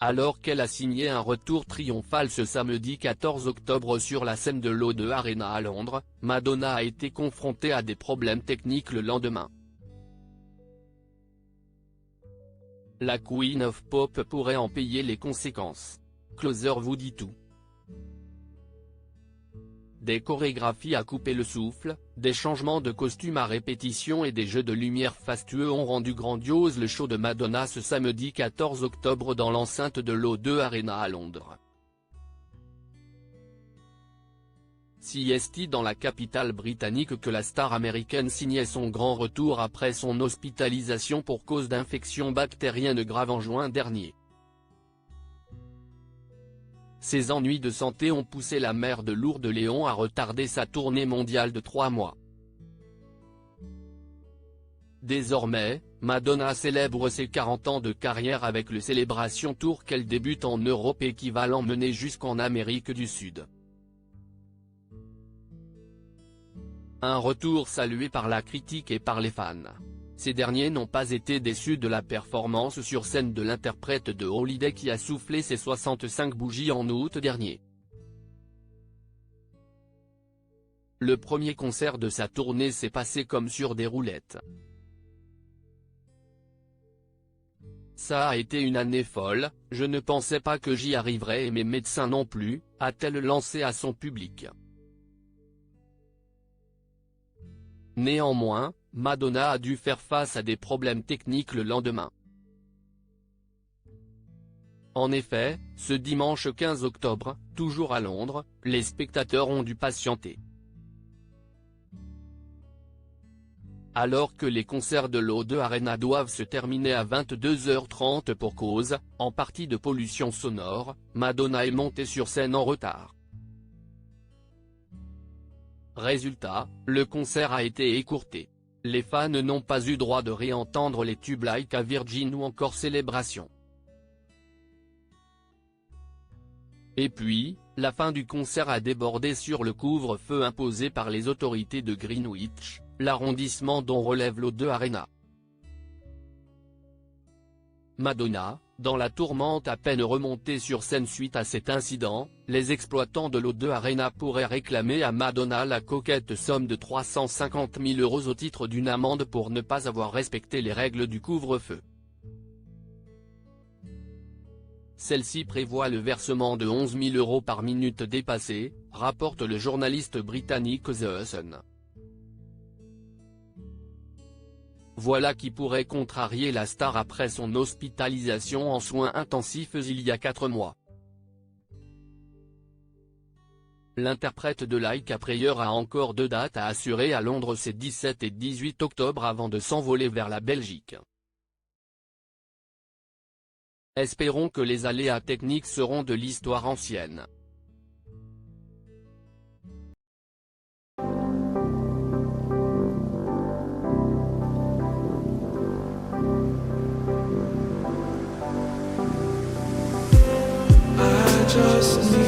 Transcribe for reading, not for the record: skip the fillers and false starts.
Alors qu'elle a signé un retour triomphal ce samedi 14 octobre sur la scène de l'O2 Arena à Londres, Madonna a été confrontée à des problèmes techniques le lendemain. La Queen of Pop pourrait en payer les conséquences. Closer vous dit tout. Des chorégraphies à couper le souffle, des changements de costumes à répétition et des jeux de lumière fastueux ont rendu grandiose le show de Madonna ce samedi 14 octobre dans l'enceinte de l'O2 Arena à Londres. C'est dans la capitale britannique que la star américaine signait son grand retour après son hospitalisation pour cause d'infection bactérienne grave en juin dernier. Ses ennuis de santé ont poussé la mère de Lourdes Léon à retarder sa tournée mondiale de 3 mois. Désormais, Madonna célèbre ses 40 ans de carrière avec le Celebration Tour qu'elle débute en Europe et va l'emmener jusqu'en Amérique du Sud. Un retour salué par la critique et par les fans. Ces derniers n'ont pas été déçus de la performance sur scène de l'interprète de Holiday qui a soufflé ses 65 bougies en août dernier. Le premier concert de sa tournée s'est passé comme sur des roulettes. Ça a été une année folle, je ne pensais pas que j'y arriverais et mes médecins non plus, a-t-elle lancé à son public. Néanmoins, Madonna a dû faire face à des problèmes techniques le lendemain. En effet, ce dimanche 15 octobre, toujours à Londres, les spectateurs ont dû patienter. Alors que les concerts de l'O2 Arena doivent se terminer à 22h30 pour cause, en partie de pollution sonore, Madonna est montée sur scène en retard. Résultat, le concert a été écourté. Les fans n'ont pas eu droit de réentendre les tubes Like a Virgin ou encore Celebration. Et puis, la fin du concert a débordé sur le couvre-feu imposé par les autorités de Greenwich, l'arrondissement dont relève l'O2 Arena. Madonna, dans la tourmente à peine remontée sur scène suite à cet incident, les exploitants de l'O2 Arena pourraient réclamer à Madonna la coquette somme de 350 000 € au titre d'une amende pour ne pas avoir respecté les règles du couvre-feu. Celle-ci prévoit le versement de 11 000 € par minute dépassée, rapporte le journaliste britannique The Sun. Voilà qui pourrait contrarier la star après son hospitalisation en soins intensifs il y a 4 mois. L'interprète de Like a Prayer a encore 2 dates à assurer à Londres ces 17 et 18 octobre avant de s'envoler vers la Belgique. Espérons que les aléas techniques seront de l'histoire ancienne. Just